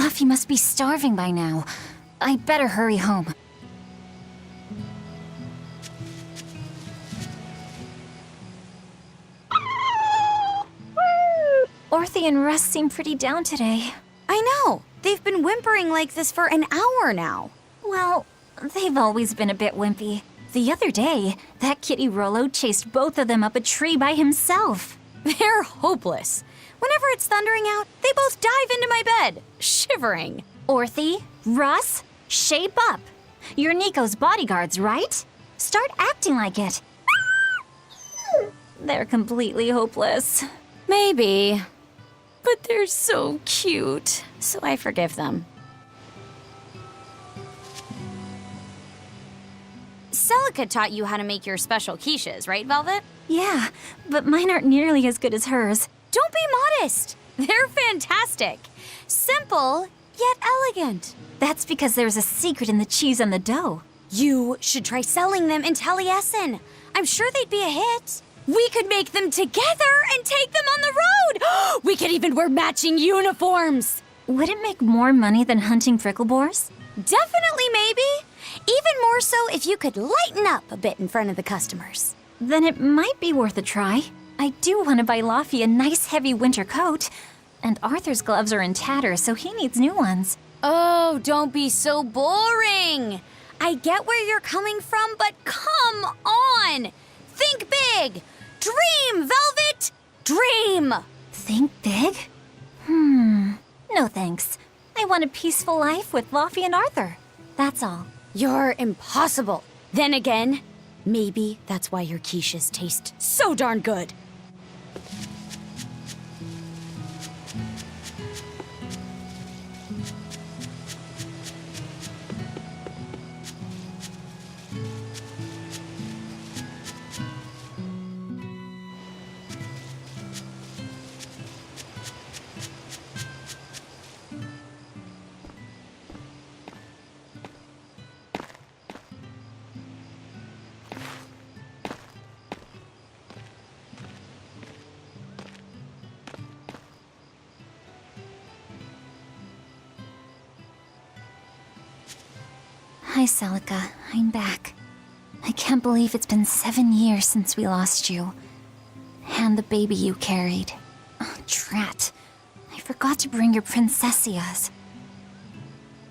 Laphie must be starving by now. I'd better hurry home. Orthe and Russ seem pretty down today. I know. They've been whimpering like this for an hour now. Well, they've always been a bit wimpy. The other day, that kitty Rollo chased both of them up a tree by himself. They're hopeless. Whenever it's thundering out, they both dive into my bed, shivering. Orthe, Russ, shape up. You're Nico's bodyguards, right? Start acting like it. They're completely hopeless. Maybe. But they're so cute, so I forgive them. Celica taught you how to make your special quiches, right, Velvet? Yeah, but mine aren't nearly as good as hers. Don't be modest. They're fantastic. Simple, yet elegant. That's because there's a secret in the cheese on the dough. You should try selling them in Taliesin. I'm sure they'd be a hit. We could make them together and take them on the road. We could even wear matching uniforms. Would it make more money than hunting fricklebores? Definitely, maybe. Even more so if you could lighten up a bit in front of the customers. Then it might be worth a try. I do want to buy Laphie a nice heavy winter coat. And Arthur's gloves are in tatters, so he needs new ones. Oh, don't be so boring. I get where you're coming from, but come on. Think big. Dream, Velvet! Dream! Think big? No thanks. I want a peaceful life with Laphie and Arthur. That's all. You're impossible. Then again, maybe that's why your quiches taste so darn good. Hi, Celica. I'm back. I can't believe it's been 7 years since we lost you. And the baby you carried. Oh, drat. I forgot to bring your princessias.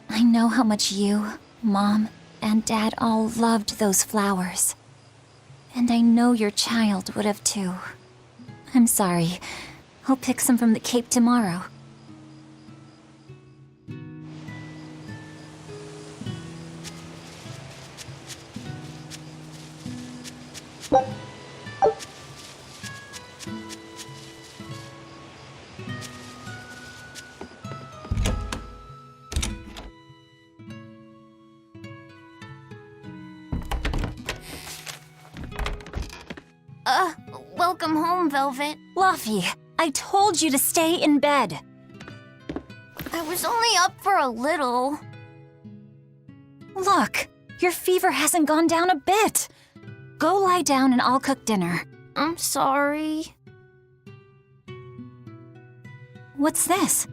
I know how much you, Mom, and Dad all loved those flowers. And I know your child would have too. I'm sorry. I'll pick some from the Cape tomorrow. Welcome home, Velvet. Laphie, I told you to stay in bed. I was only up for a little. Look, your fever hasn't gone down a bit. Go lie down and I'll cook dinner. I'm sorry. What's this?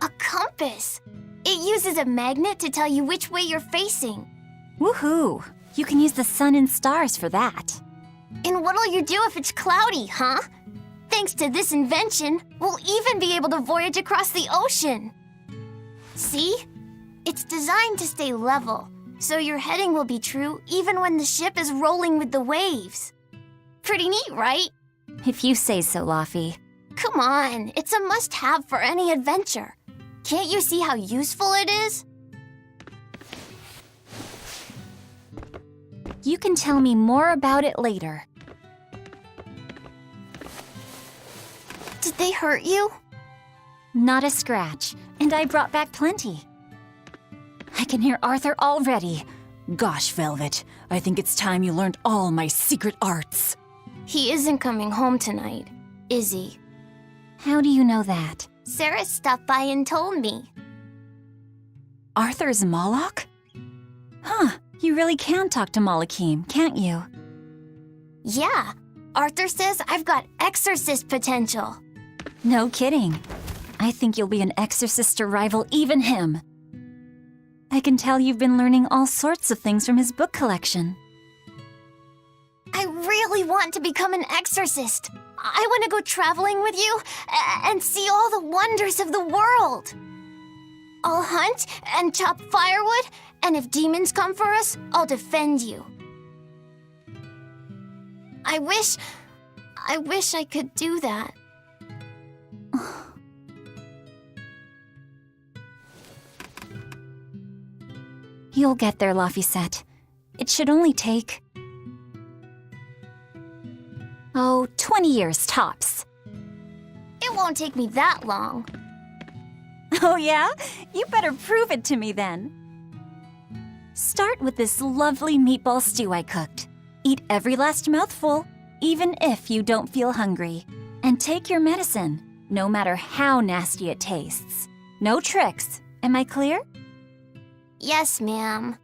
A compass. It uses a magnet to tell you which way you're facing. Woohoo! You can use the sun and stars for that. And what'll you do if it's cloudy, huh? Thanks to this invention, we'll even be able to voyage across the ocean. See? It's designed to stay level, so your heading will be true even when the ship is rolling with the waves. Pretty neat, right? If you say so, Laphie. Come on, it's a must-have for any adventure. Can't you see how useful it is? You can tell me more about it later. Did they hurt you? Not a scratch, and I brought back plenty. I can hear Arthur already. Gosh, Velvet, I think it's time you learned all my secret arts. He isn't coming home tonight, is he? How do you know that? Sarah stopped by and told me. Arthur's Moloch? Huh, you really can talk to Malakim, can't you? Yeah, Arthur says I've got exorcist potential. No kidding. I think you'll be an exorcist to rival even him. I can tell you've been learning all sorts of things from his book collection. I really want to become an exorcist. I want to go traveling with you and see all the wonders of the world. I'll hunt and chop firewood, and if demons come for us, I'll defend you. I wish I could do that. You'll get there, Laphicet. It should only take... 20 years tops. It won't take me that long. Oh yeah? You better prove it to me then. Start with this lovely meatball stew I cooked. Eat every last mouthful, even if you don't feel hungry. And take your medicine, no matter how nasty it tastes. No tricks. Am I clear? Yes, ma'am.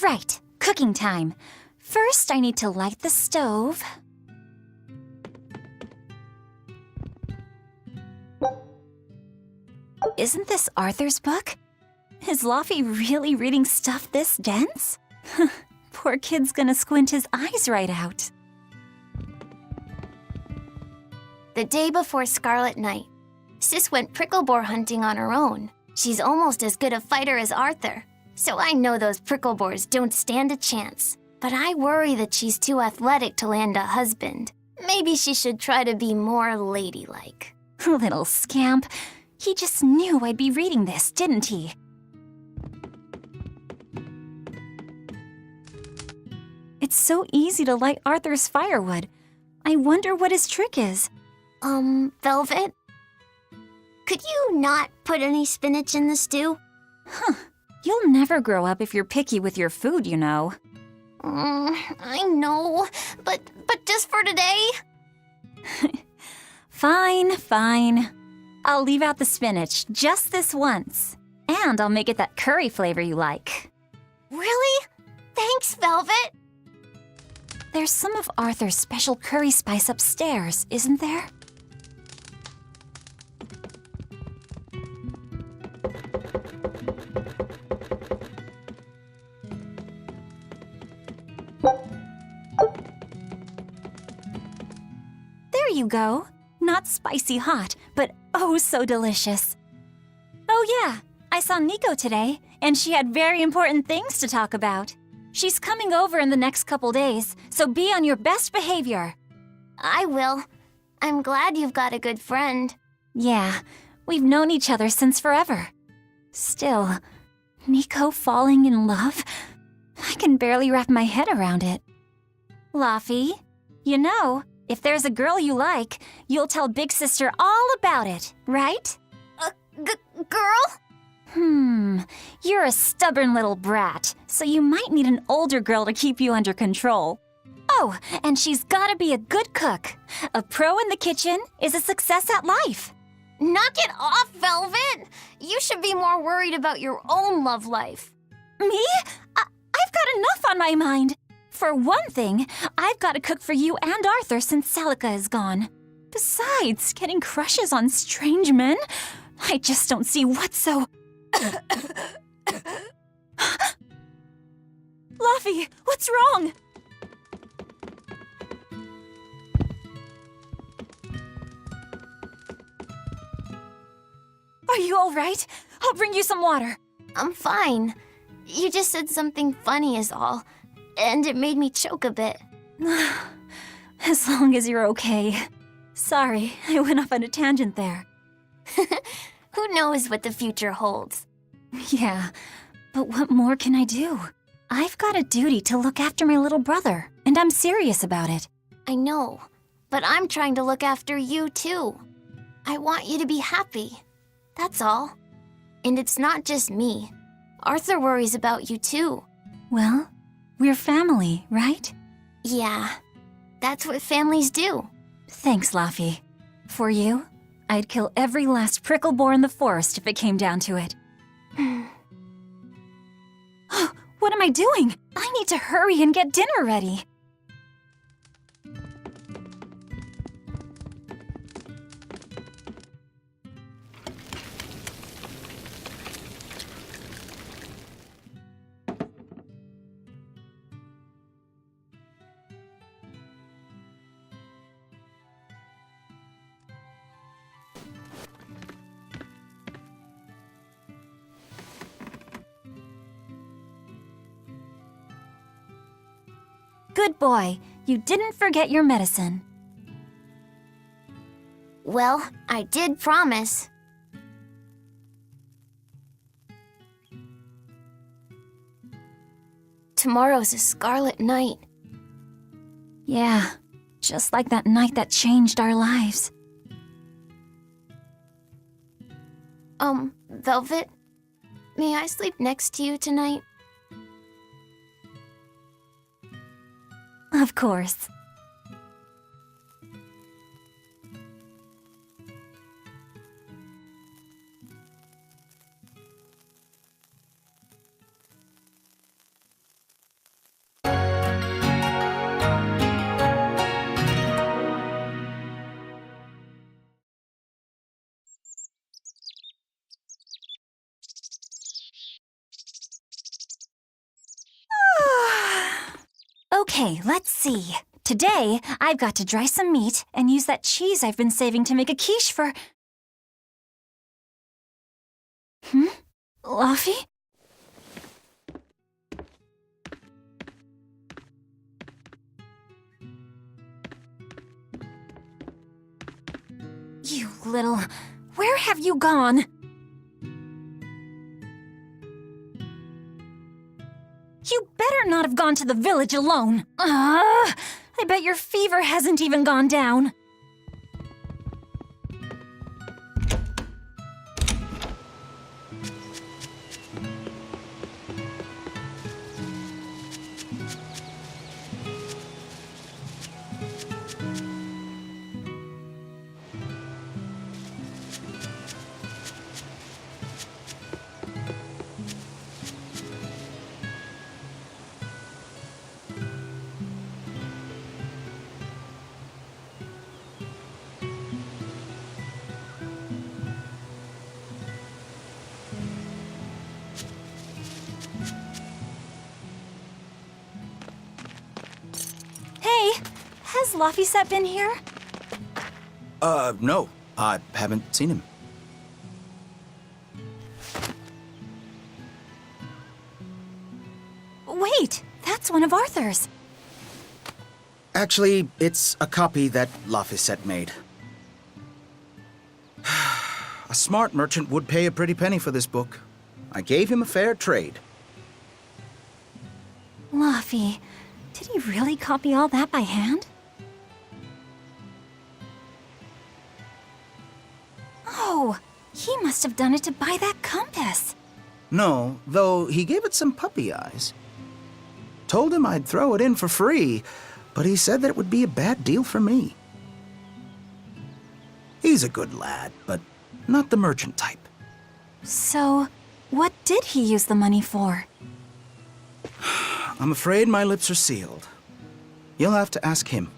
Right, cooking time. First, I need to light the stove. Isn't this Arthur's book? Is Laphie really reading stuff this dense? Poor kid's gonna squint his eyes right out. The day before Scarlet Night, Sis went prickle-boar hunting on her own. She's almost as good a fighter as Arthur, so I know those prickle-boars don't stand a chance. But I worry that she's too athletic to land a husband. Maybe she should try to be more ladylike. Little scamp. He just knew I'd be reading this, didn't he? It's so easy to light Arthur's firewood. I wonder what his trick is. Velvet? Could you not put any spinach in the stew? You'll never grow up if you're picky with your food, you know. I know, but just for today? Fine. I'll leave out the spinach just this once. And I'll make it that curry flavor you like. Really? Thanks, Velvet. There's some of Arthur's special curry spice upstairs, isn't there? There you go. Not spicy hot, but oh so delicious. Oh yeah, I saw Nico today, and she had very important things to talk about. She's coming over in the next couple days, so be on your best behavior. I will. I'm glad you've got a good friend. Yeah, we've known each other since forever. Still, Nico falling in love? I can barely wrap my head around it. Laphie, you know, if there's a girl you like, you'll tell Big Sister all about it, right? Girl? You're a stubborn little brat, so you might need an older girl to keep you under control. Oh, and she's gotta be a good cook. A pro in the kitchen is a success at life. Knock it off, Velvet! You should be more worried about your own love life. Me? I've got enough on my mind. For one thing, I've got to cook for you and Arthur since Celica is gone. Besides, getting crushes on strange men? I just don't see what's so... Laphie, what's wrong? Are you all right? I'll bring you some water. I'm fine. You just said something funny is all, and it made me choke a bit. As long as you're okay. Sorry, I went off on a tangent there. Who knows what the future holds? Yeah, but what more can I do? I've got a duty to look after my little brother, and I'm serious about it. I know, but I'm trying to look after you too. I want you to be happy. That's all. And it's not just me. Arthur worries about you too. Well, we're family, right? Yeah, that's what families do. Thanks, Laphie. For you, I'd kill every last prickle boar in the forest if it came down to it. What am I doing? I need to hurry and get dinner ready. Good boy. You didn't forget your medicine. Well, I did promise. Tomorrow's a scarlet night. Yeah, just like that night that changed our lives. Velvet, may I sleep next to you tonight? Of course. Okay, let's see. Today, I've got to dry some meat and use that cheese I've been saving to make a quiche for... Laphie? You little... Where have you gone? You better not have gone to the village alone. I bet your fever hasn't even gone down. Hey, has Laphicet been here? No. I haven't seen him. Wait, that's one of Arthur's. Actually, it's a copy that Laphicet made. A smart merchant would pay a pretty penny for this book. I gave him a fair trade. Laphie, did he really copy all that by hand? Oh, he must have done it to buy that compass. No, though he gave it some puppy eyes. Told him I'd throw it in for free, but he said that it would be a bad deal for me. He's a good lad, but not the merchant type. So, what did he use the money for? I'm afraid my lips are sealed. You'll have to ask him.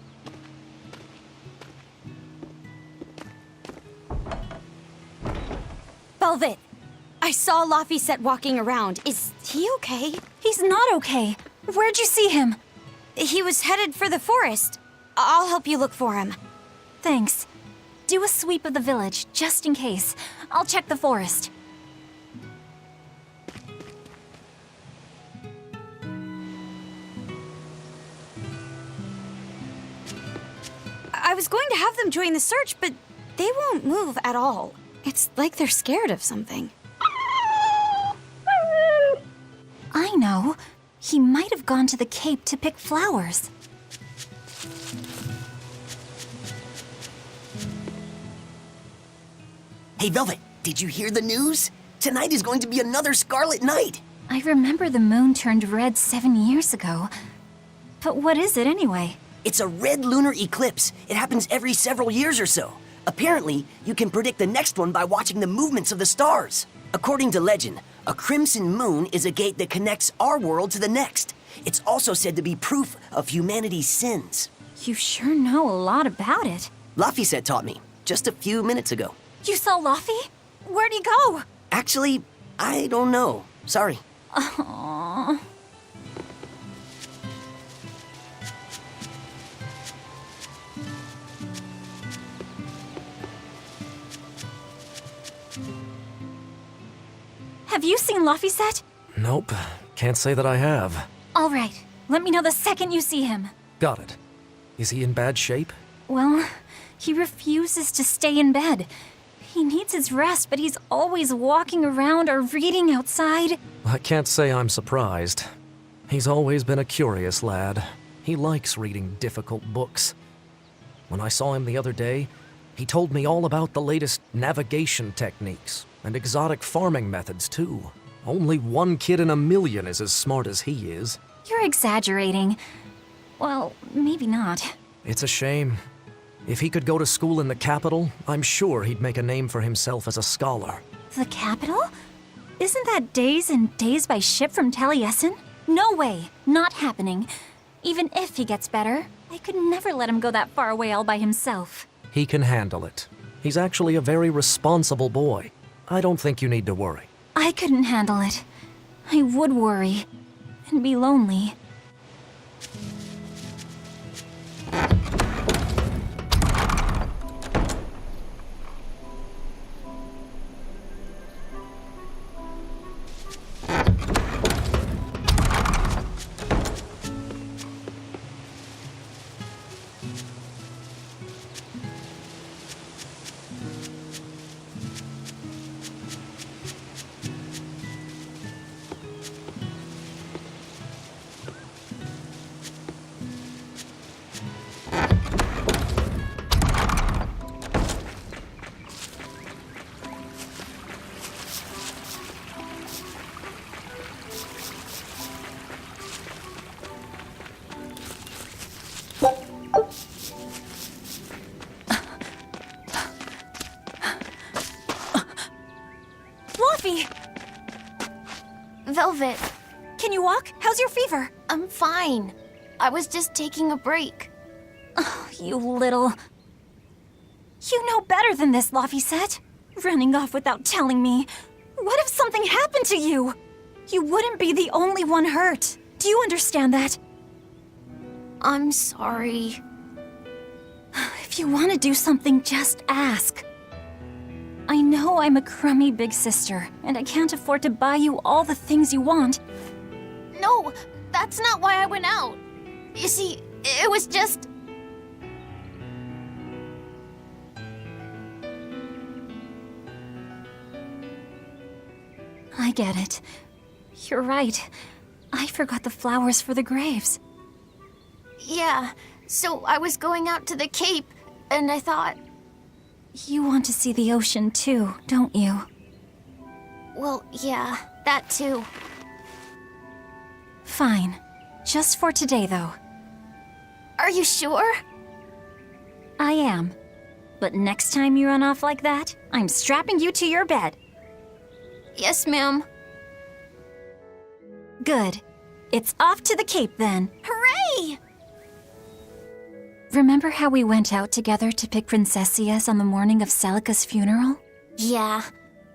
Velvet, I saw Laphicet walking around. Is he okay? He's not okay. Where'd you see him? He was headed for the forest. I'll help you look for him. Thanks. Do a sweep of the village, just in case. I'll check the forest. I was going to have them join the search, but they won't move at all. It's like they're scared of something. I know. He might have gone to the Cape to pick flowers. Hey, Velvet, did you hear the news? Tonight is going to be another scarlet night. I remember the moon turned red 7 years ago. But what is it anyway? It's a red lunar eclipse. It happens every several years or so. Apparently, you can predict the next one by watching the movements of the stars. According to legend, a crimson moon is a gate that connects our world to the next. It's also said to be proof of humanity's sins. You sure know a lot about it. Laphicet taught me, just a few minutes ago. You saw Laphie? Where'd he go? Actually, I don't know. Sorry. Aww. Have you seen Laphicet? Nope, can't say that I have. All right, Let me know the second you see him. Got it. Is he in bad shape? Well, he refuses to stay in bed. He needs his rest, but he's always walking around or reading outside. I can't say I'm surprised. He's always been a curious lad. He likes reading difficult books. When I saw him the other day, he told me all about the latest navigation techniques and exotic farming methods, too. Only one kid in a million is as smart as he is. You're exaggerating. Well, maybe not. It's a shame. If he could go to school in the capital, I'm sure he'd make a name for himself as a scholar. The capital? Isn't that days and days by ship from Taliesin? No way. Not happening. Even if he gets better, I could never let him go that far away all by himself. He can handle it. He's actually a very responsible boy. I don't think you need to worry. I couldn't handle it. I would worry. And be lonely. Velvet, Can you walk? How's your fever? I'm fine. I was just taking a break. You little... You know better than this, Laphicet. Running off without telling me. What if something happened to you? You wouldn't be the only one hurt. Do you understand that? I'm sorry. If you want to do something, just ask. I know I'm a crummy big sister, and I can't afford to buy you all the things you want. No, that's not why I went out. You see, it was just... I get it. You're right. I forgot the flowers for the graves. Yeah, so I was going out to the Cape, and I thought... You want to see the ocean too, don't you? Well, yeah, that too. Fine. Just for today, though. Are you sure? I am. But next time you run off like that, I'm strapping you to your bed. Yes, ma'am. Good. It's off to the Cape then. Hooray! Remember how we went out together to pick princessias on the morning of Celica's funeral? Yeah,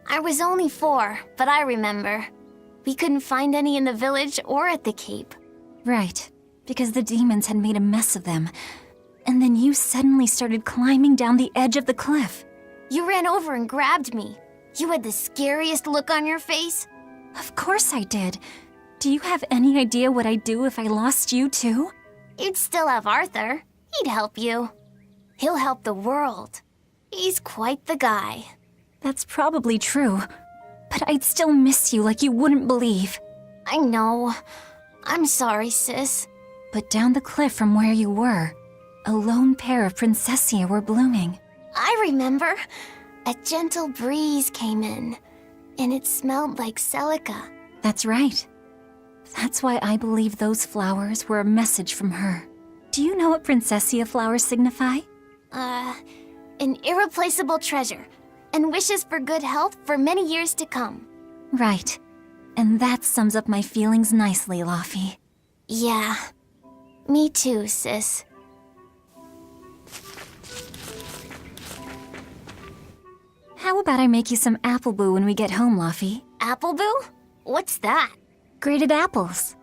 I was only 4, but I remember. We couldn't find any in the village or at the Cape. Right, because the demons had made a mess of them. And then you suddenly started climbing down the edge of the cliff. You ran over and grabbed me. You had the scariest look on your face. Of course I did. Do you have any idea what I'd do if I lost you too? You'd still have Arthur. He'd help you. He'll help the world. He's quite the guy. That's probably true. But I'd still miss you like you wouldn't believe. I know. I'm sorry, sis. But down the cliff from where you were, a lone pair of princessia were blooming. I remember. A gentle breeze came in, and it smelled like Celica. That's right. That's why I believe those flowers were a message from her. Do you know what princessia flowers signify? An irreplaceable treasure, and wishes for good health for many years to come. Right. And that sums up my feelings nicely, Laphi. Yeah. Me too, sis. How about I make you some apple boo when we get home, Laphi? Appleboo? What's that? Grated apples.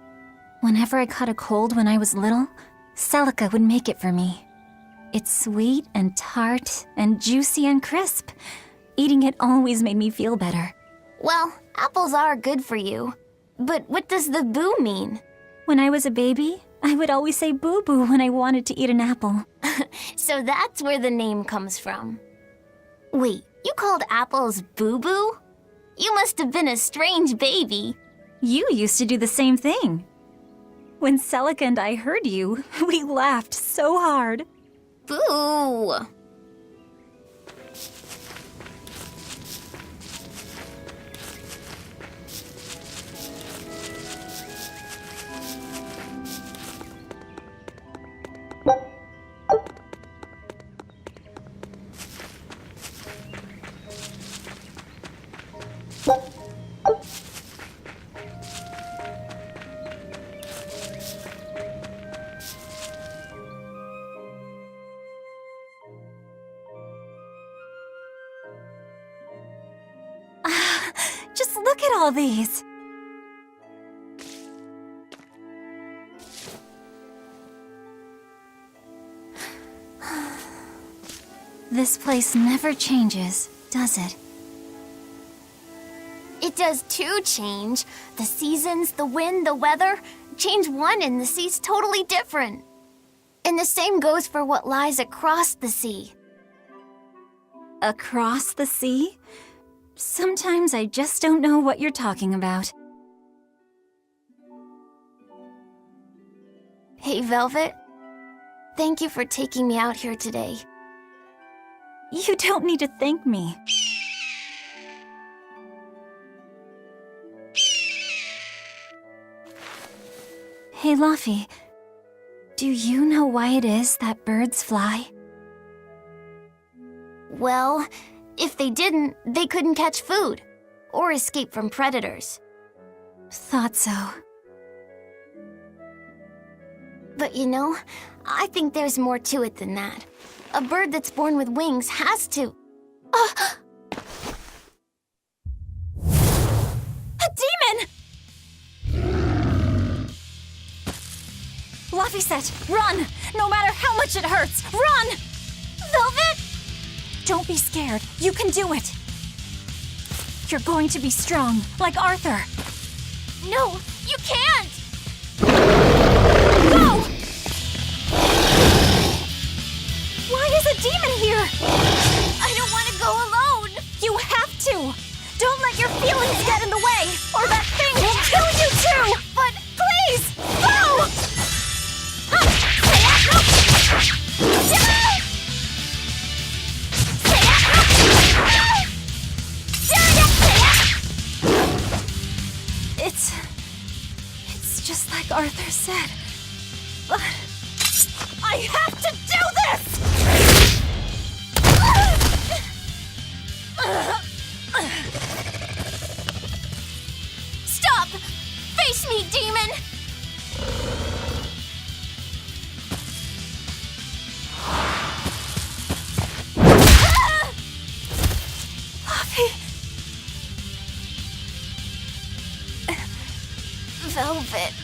Whenever I caught a cold when I was little, Celica would make it for me. It's sweet and tart and juicy and crisp. Eating it always made me feel better. Well, apples are good for you. But what does the boo mean? When I was a baby, I would always say boo-boo when I wanted to eat an apple. So that's where the name comes from. Wait, you called apples boo-boo? You must have been a strange baby. You used to do the same thing. When Celica and I heard you, we laughed so hard. Boo! Just look at all these. This place never changes, does it? It does too change. The seasons, the wind, the weather. Change one and the sea's totally different. And the same goes for what lies across the sea. Across the sea? Sometimes I just don't know what you're talking about. Hey, Velvet. Thank you for taking me out here today. You don't need to thank me. Hey, Laphi. Do you know why it is that birds fly? Well, if they didn't, they couldn't catch food or escape from predators. Thought so. But you know, I think there's more to it than that. A bird that's born with wings has to... A demon! Laphicet, run! No matter how much it hurts, run! Velvet! Don't be scared. You can do it. You're going to be strong, like Arthur. No, you can't! Go! Why is a demon here? I don't want to go alone! You have to! Don't let your feelings get in the way, or that thing will kill you too! But please, go! It's just like Arthur said. But I have to do this! Stop! Face me, demon! Velvet.